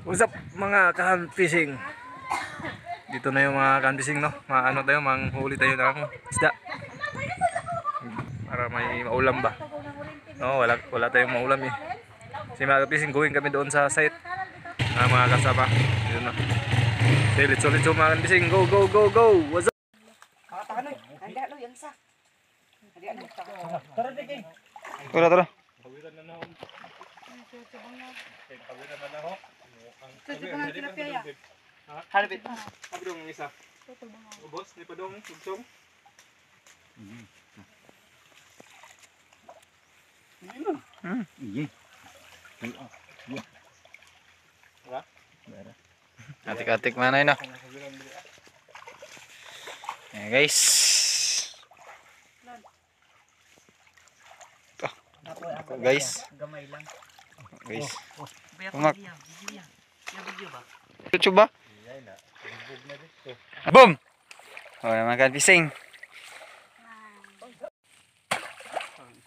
What's up mga kahan fishing? Dito na yung mga kahan fishing, no? Ano tayo, manghuli tayo ng isda. Para may maulam ba? No, wala tayong maulam eh. Kasi mga kahan fishing, going kami doon sa site na mga kasama. Dito na. Okay, let's go mga kahan fishing. Go, go, go, go! What's up? Tara, tara. Halipit. Apa dong isa? Bos, ni pa dong sugsong. Atik-atik mana ini? Ya guys. Tuh, guys. Guys. Umak. Coba. Boom. Oh, makan pising.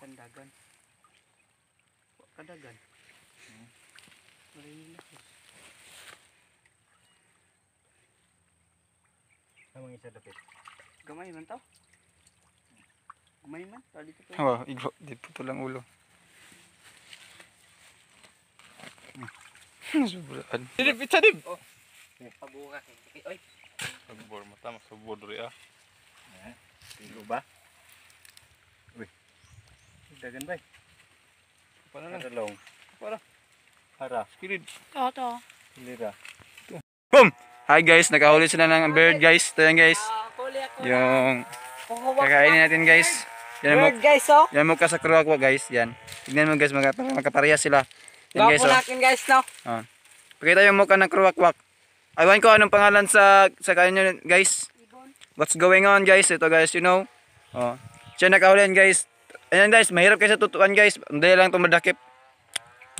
Dagan. Kadagan. Amang isa dapit. Gamay man to. Gamay man, tadi to. Oh, igo, di putulang ulo. Sobraan. Dip, dip. Oh. Pabuka kay. Oy. Pagbor mata masubod ri ah. Igo ba? Uy. Dagan bay. Paano lang? Dalong. Para. Hara. Kilid. To. Kilira. Boom! Hi guys, nakahuli sila ng bird guys. Ito yan guys. Yung kakainin natin guys. Yan bird guys oh. Yan mo ka sa kruwakwa guys. Yan. Tignan mo guys, magkaparehas sila. Yan guys oh. Natin guys no. Pakita yung mukha ng kruwakwak. Aywan ko anong pangalan sa kanya guys. What's going on guys? Ito guys, you know. Oh. Siya nakahuli yan guys. Ayan guys, mahirap kayo sa tutuan guys. Hindi lang tumadakip.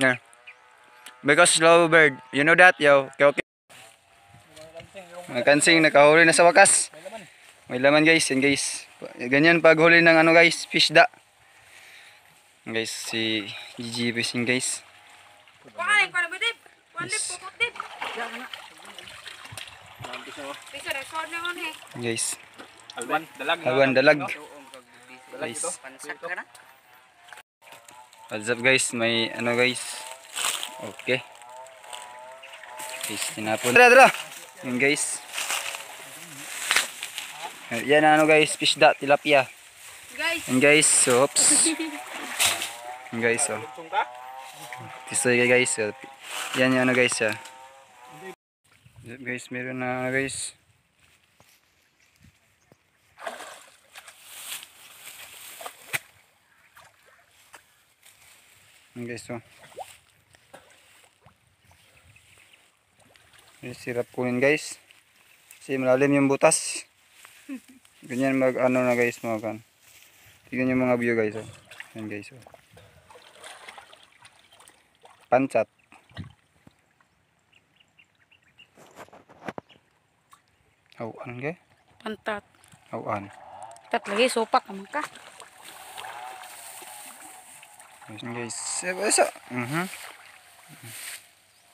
Yeah. Because slow bird. You know that yo. Okay. Mga kansing nakahuli na sa wakas. May laman guys, yan guys. Ganyan pag huli ng ano guys, fish da. Guys, si GG fishing guys. Guys. Alwan dalag. Guys. What's up guys, may ano guys. Okay. Guys, tinapon. Tara. Yan guys. Yan ano guys, fish da, tilapia. Yan guys, oops. Yan guys, oh. Tisoy guys, oh. Yan yung ano guys, ah. Guys, meron na guys. Yan guys, oh. Sirap kunin guys. Kasi malalim yung butas. Ganyan mag ano na guys, mga kan. Tingnan yung mga view guys, oh. Yan guys, oh. Pansat. Awan ke? Pantat. Awan. Tat lagi sopak naman ka. Guys, bisa.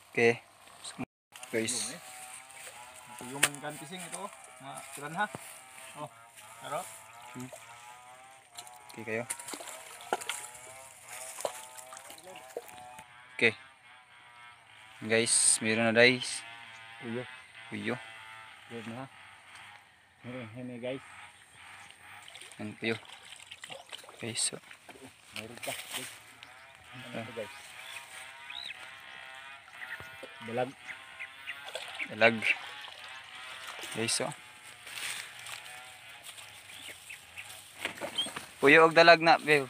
Okay. Guys. Pag-human kan fishing ito, mga piranha. Oh, taro. Okay kayo. Okay. Guys, meron na guys. Uyo. Meron na. Meron guys. Yan puyo. Okay, so. Meron pa. Guys. Dalag. Guys, so. Puyo og dalag na, bew.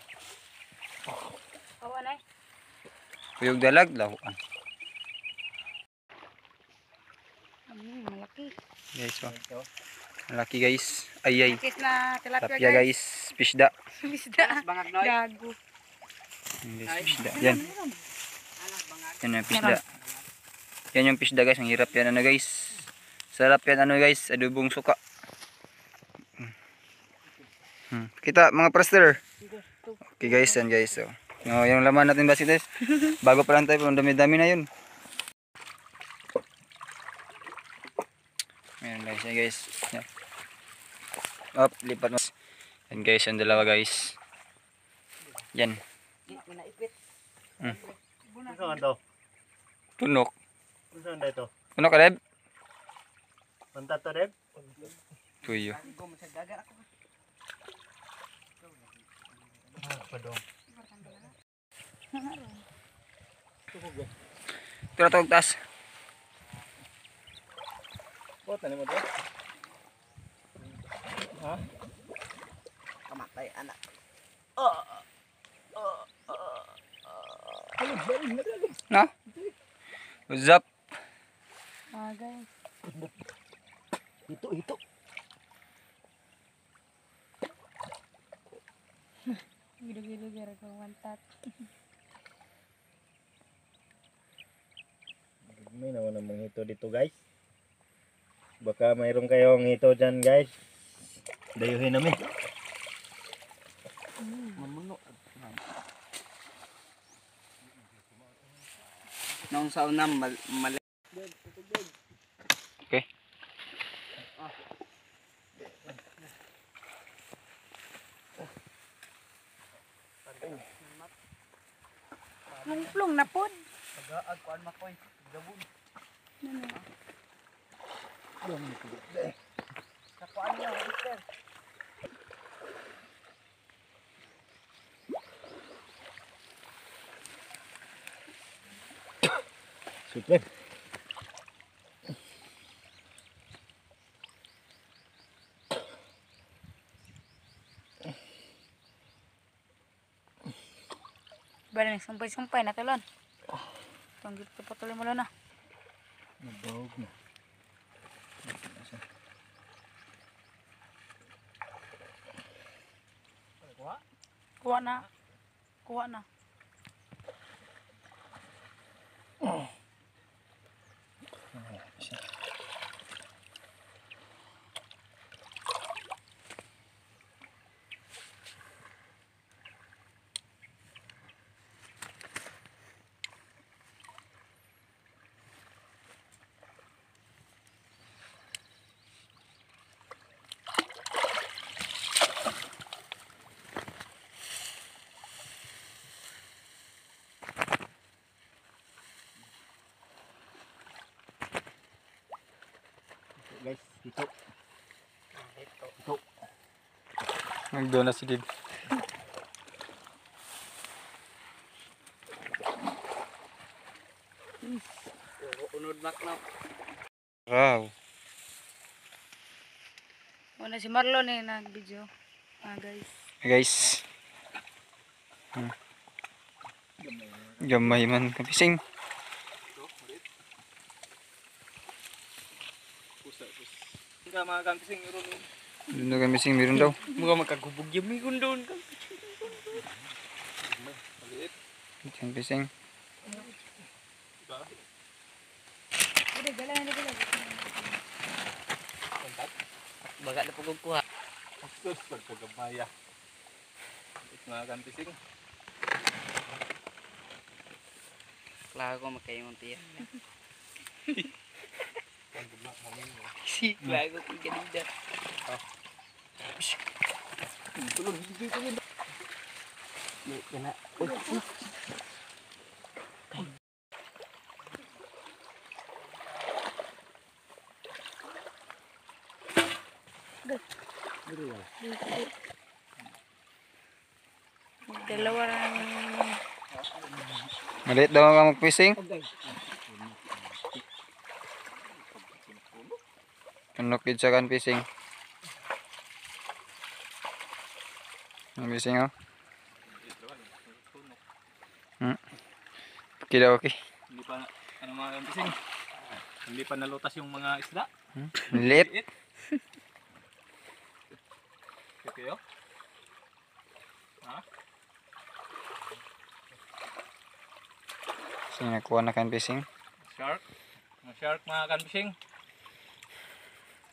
Awan ay. Puyo og dalag, lahuan. Malaki. Guys, so. Malaki guys. Ay. Malaki na tilapia guys. Fish da. Isda. Gago. Guys, fish da. Yan. Yan yung fish da. Yan yung fish da guys. Ang hirap yan ano guys. Sarap yan ano guys. Adobong suka. Kita mga praster. Okay guys, yan guys. So, yung laman natin basket guys. Bago pa lang tayo, dami-dami na yun. Meron guys, yan guys. Yan. Up, lipat mo. Yan guys, yung dalawa guys. Yan. Saan to? Tunok. Saan dito? Tunok ka, Deb? Pantat to, Deb? Tuyo. Ito na tawag taas. Oh, tanim mo to? Ha? Kamatay anak. No? What's up? Ah, guys. Ito. Gilo-gilo gara ka wantat. May naman namang hito dito, guys. Baka mayroon kayong hito dyan, guys. Dayuhin namin. Mamuno. Nung sa unang mali. Okay. Plong na pod. Pag-aag kuan makoy. Gabon. Sa kuan niya, mister. Super. Bala nagsampay-sampay na talon. Panggit ko patuloy mo na. Nabawag na. Kuha na. Kuha na. Guys, hito. Nagdoon na si Dib. Unod mak na. Wow. Una si Marlon nag-video. Ah, guys. Hey guys. Gamay man kapising. Hindi mga kampising ron. Doon kami sing meron daw. Mga makagubog yung may gundon ka. Yung pising. Baga na pagkukuha. Sus, pagkagabaya. Mga kampising. Klaro ko magkayong tiya. Si klaro ko ganida. Tulog dito yun. Kena. Dalawa lang. Maliit daw ang magpising. Tunok sa kan pising. Ang pising oh. Okay daw okay. Hindi pa, ano mga kampising? Hindi pa nalutas yung mga isda. Maliit. Okay, oh. Ha? Sige, nakuha na kan pising. Shark. Mga shark mga kampising.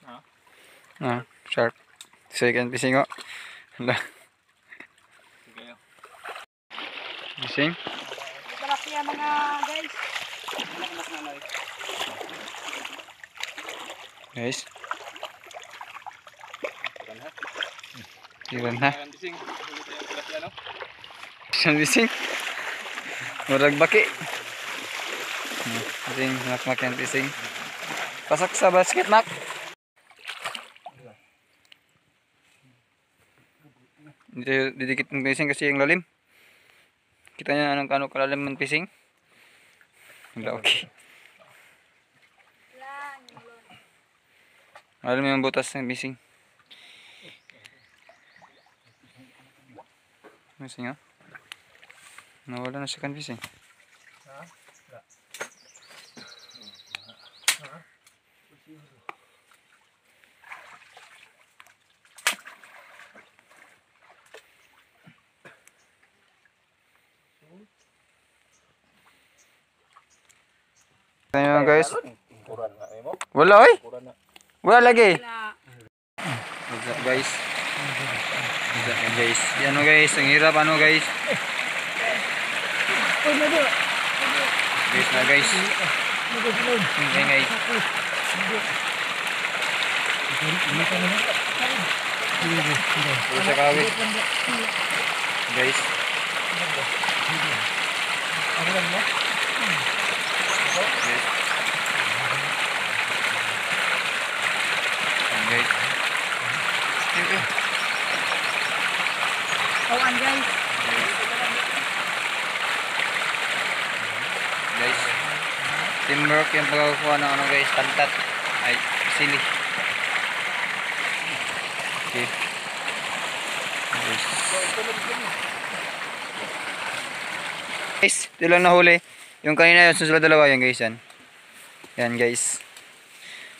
Ha? Ah, shark. Sige kan pising oh. Hala, Okay, oh. pising. Malaki ang mga guys. Guys. Ilan na? Ang bising. Huli tayo ng tilapia, no? Isang bising. Murag baki. Bising, mak yang bising. Pasak sa basket, Mak. Didikit ng bising kasi yung lalim. Kita niya anong kano kalalim ng bising. Wala okay. Alam mo yung butas ng bising. Bising, ha? Nawala na siya kan bising. Ayan guys. Wala oy. Wala lagi. What's up guys? What's up guys? Yan o guys, ang hirap ano guys. Guys na guys. Okay guys. Puro sa kawit. Guys. Guys. Guys. Awan guys. Guys. Teamwork yung pagkakuha ng ano guys, pantat. Ay, sili. Okay. Guys. Guys, ito lang nahuli. Yung kanina yung susunod dalawa yan guys yan. Yan guys.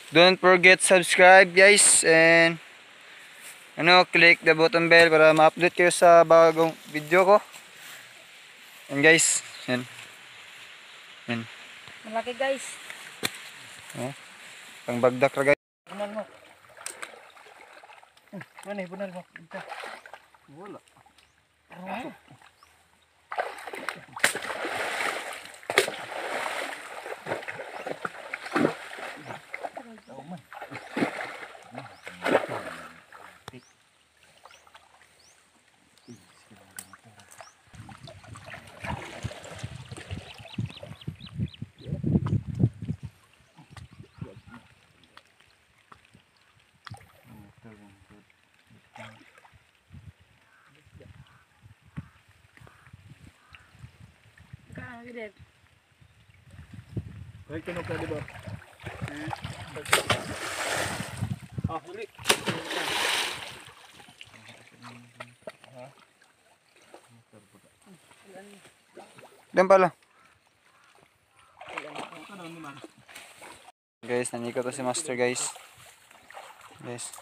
Don't forget subscribe guys and click the button bell para ma-update kayo sa bagong video ko. Yan guys. Yan. Yan. Malaki guys. Oh. Pang bagdak ra guys. Bunal mo. Mana bunal mo? Ito. Wala. Ay, kinog ka diba? Huli. Dan pala. Guys, nandito to si Master guys. Guys.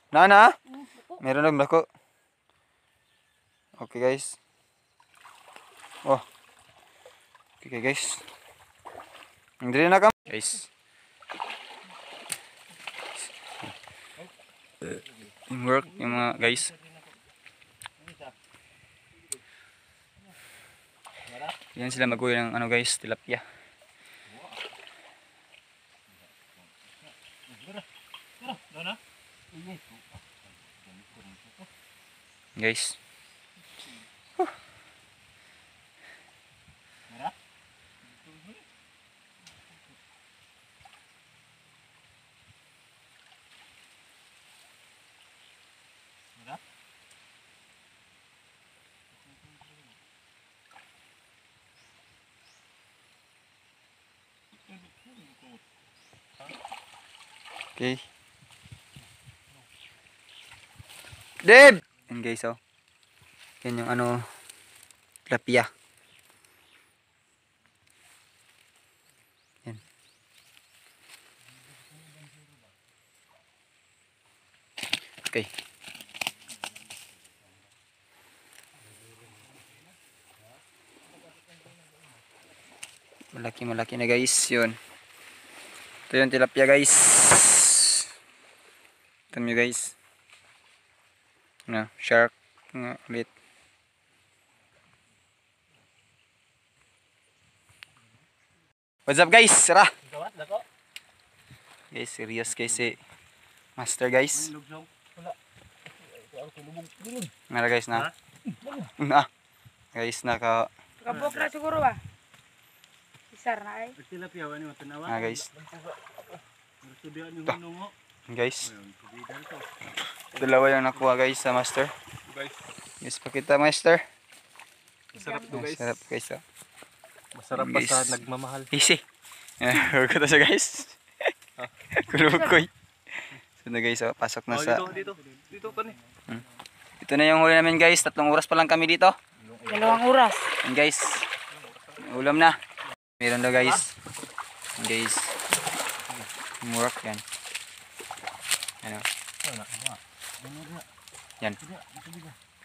Nana? Meron lang dako. Okay guys. Oh. Okay guys. Hindi na kam. Guys. Teamwork yung mga guys. Yan sila mag-uwi ng ano guys, tilapia. Guys. Okay. Deb! Yan guys, oh. Yan yung ano, tilapia. Yan. Okay. Malaki na guys, yun. Ito yung tilapia guys. Ito nyo guys. Ano, shark nga ulit. What's up guys? Sara! Guys, serious guys si Master guys. Nga guys na. Na. Guys naka Kabok na siguro ba? Isar na ay. Tilapia wani mo tanawa. nga guys. Sudian yung hunungo. Guys. Dalawa yung nakuha guys sa master. Guys, Guys pakita master. masarap to guys. Sarap guys. Oh. Masarap pa sa nagmamahal. Easy. Huwag ko to siya guys. Kulukoy. So na guys, oh, pasok na sa... Dito pa ni. Ito na yung huli namin guys. 3 oras pa lang kami dito. 2 oras. Yan guys. Ulam na. Meron daw guys. Yan guys. Murak yan. Ano? Yan.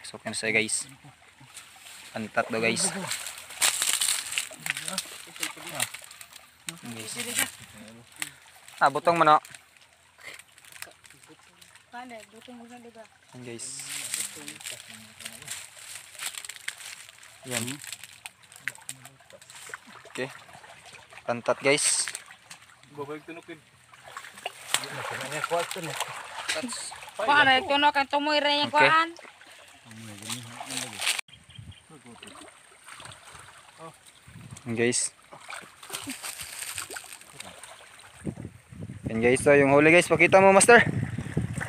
Pasok na siya guys. Pantat daw guys. Guys. Butong mano. Kanda, butong bukan diba? Yan guys. Yan. Okay. Pantat guys. Babalik tunukin. Paano ito no kan tumoy rin yung Okay. kuan? Yan guys. Yan guys, so yung huli guys, pakita mo master.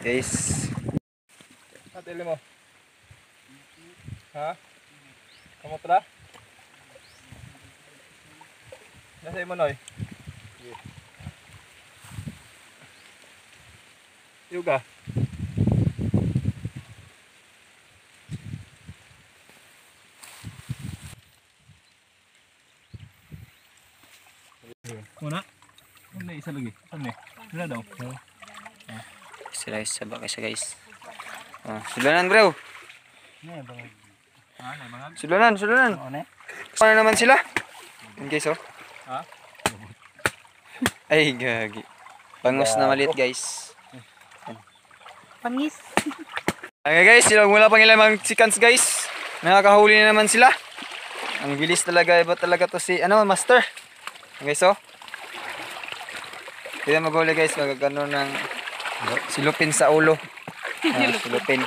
Guys. Atili mo. Ha? Kamu tara? Nasa imo noy. Yoga. Muna. Ano isa lagi? Ano? Wala daw. Sila guys, sabak kasi guys. Oh, sulanan bro. Sulanan. Ano naman sila? Yan guys oh. Ha? Ay gagi. Bangus na maliit guys. Pangis. Okay guys, silang wala pang ilang seconds guys. Nakakahuli na naman sila. Ang bilis talaga, iba talaga to si ano master. Guys oh. Hindi maghuli guys, magagano ng silupin sa ulo. Silupin.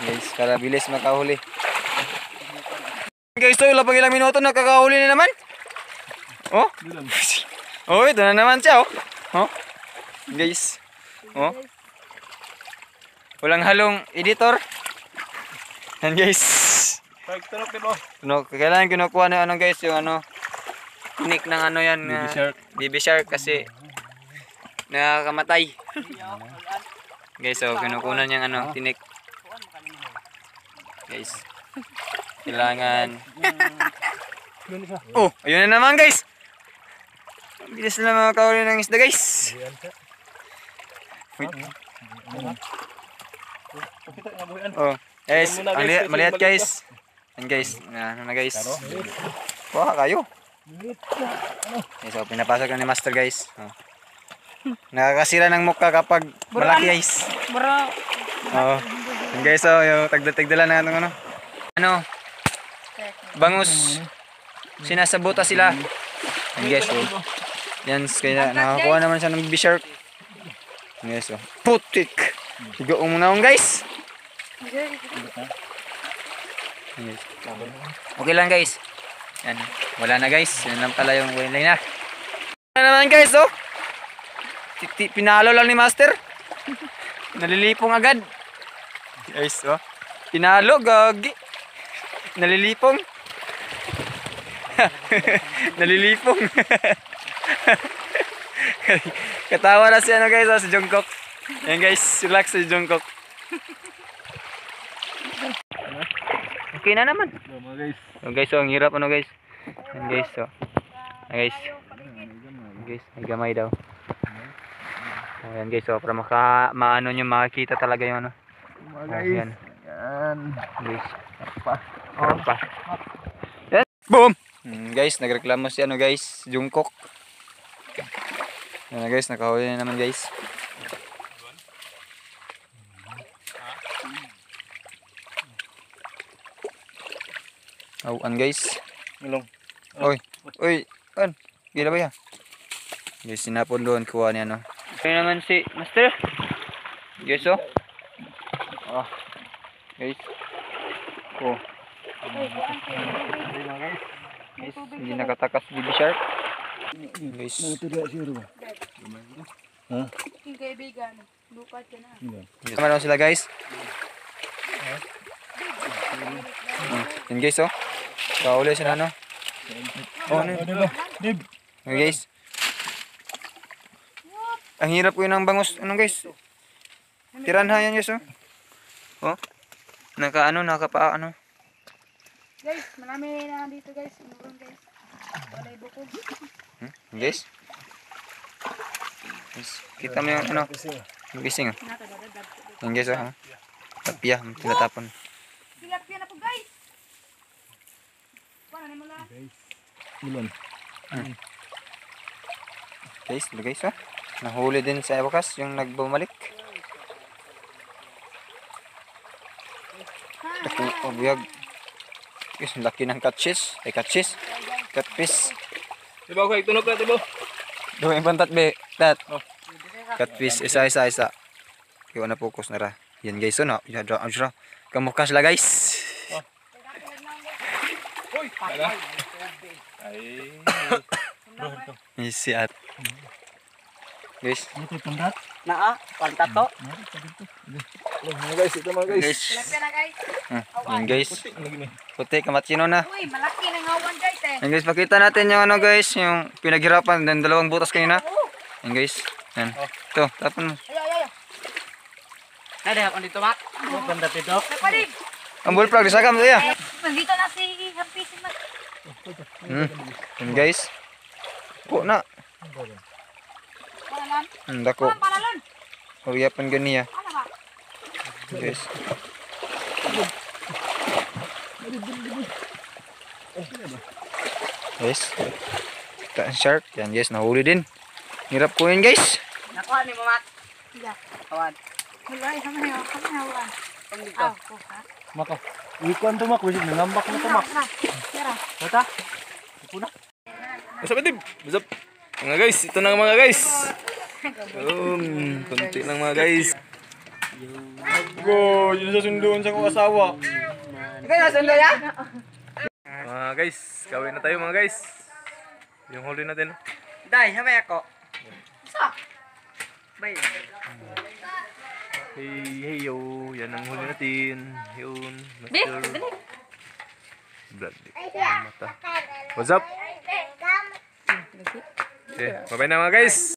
Guys, para bilis makahuli. Guys, so wala pang ilang minuto nakakahuli na naman. Oh. Oh, ito na naman siya oh. Oh. Guys. Oh. Walang halong editor. Yan guys. Pagtunukin mo. Kailangan kinukuha na ano guys, yung ano tinik ng ano yan. Baby shark. Baby shark kasi nakakamatay. Guys, so kinukunan yung ano tinik. Guys. Kailangan. Oh, ayun na naman guys. Ang bilis na makakahuli ng isda guys. Wait. Oh, guys, malihat guys. Yan guys, ano na guys. Wah, kayo. Okay, so pinapasok na ni master guys. Oh. Nakakasira ng mukha kapag malaki guys. Bro. Oh. Yan guys, oh, yung tagdatigdala na itong ano. Ano? Bangus. Sinasabuta sila. Yan guys, oh. Yan, kaya nakakuha naman siya ng baby shark. Yan guys, oh. Putik. Higoong muna akong guys. Okay lang guys. Yan. Wala na guys. Yan lang pala yung wala na. Ano naman guys oh. Pinalo lang ni master. Nalilipong agad. Guys oh. Pinalo gagi. Nalilipong. Nalilipong. Katawa na si ano guys oh, si Jungkook. Yan guys, relax si Jungkook. Okay na naman. Guys. So guys, so ang hirap ano guys. Yan guys, so. Yan guys. Guys, may gamay daw. So, yan guys, so para maano nyo makikita talaga yung ano. Guys. Yan. Yan. Guys. Pa. Yan. Boom! Guys, nagreklamo si ano guys, Jungkook. Yan na guys, nakahuli na naman guys. Awan guys. Milong. Oy, an? Gila ba yan? Guys, sinapon doon, kuha niya no. Kaya naman si Master. Guys oh. Oh. Guys. Oh, Uy, buwan kayo. Ayun mga guys. guys, hindi nakatakas baby shark. Guys. King kaibigan. Bukat ka na. Sama naman sila guys. Yan guys oh. Kauli sila no. Oh, ano yun? Okay, guys. Ang hirap ko yun ng bangus. Ano guys? Tiranha yan guys oh. Oh. Nakapa. Guys, marami na dito guys. Inurong guys. Walay bukog. Guys. Guys, kita mo yung ano. Yung gising oh. Nakadadadad. Yan guys oh. Tapia, tinatapon. Tilapia na po guys. Paano na mo lang? Ulon. Guys, oh. Nahuli din sa wakas yung nagbumalik. Ako buyag. Guys, ang laki ng catfish. Catfish. Diba ako itunog na diba? Doon yung pantat be. Tat. Catfish, isa. Kaya na focus na ra. Yan guys, oh no. Kamukas la guys. Uy! Ala? Ay. Isi at. Guys. Ito pandat. Naa, pantato. Mga guys, ito mga guys. Guys. Tilapia na guys. Yan guys. Lagi ni. Puti kamatino na. Uy, malaki ng awan guys eh. Yan guys, pakita natin yung ano guys, yung pinaghirapan ng dalawang butas kanina. Yan guys. Yan. Ito, tapon mo. Ay. Ada dito, Mak. Pandat ito. Napalig. Ang bullfrog, disagam ito ya. Nandito na si Happy si Mat. Yan guys. Po na. Panalan. Dako. Panalan. Uriyapan ganiya. Ano ba? Guys. Guys. Kita ang shark. Yan guys, nahuli din. Hirap ko yun guys. Nakuha ni mo, Mak. Iya. Kawan. Wala ay sama hayo. Sama hawan. Dito. Aw, ko ha. Maka. Ikuan to mak. Wajib nangambak na to mak. Tara. Tata. What's up, Dib? What's up? Mga guys, ito na mga guys. Konti lang mga guys. Go, yun sa sunduan sa kong asawa. Ikaw na sundo ya? Mga guys, gawin na tayo mga guys. Yung huli natin. Dai, hamay ako. Sa. Bay. Hey yo, yan ang huli natin. Yun, Master. Bloody. Mata. What's up? Okay, bye-bye na mga guys.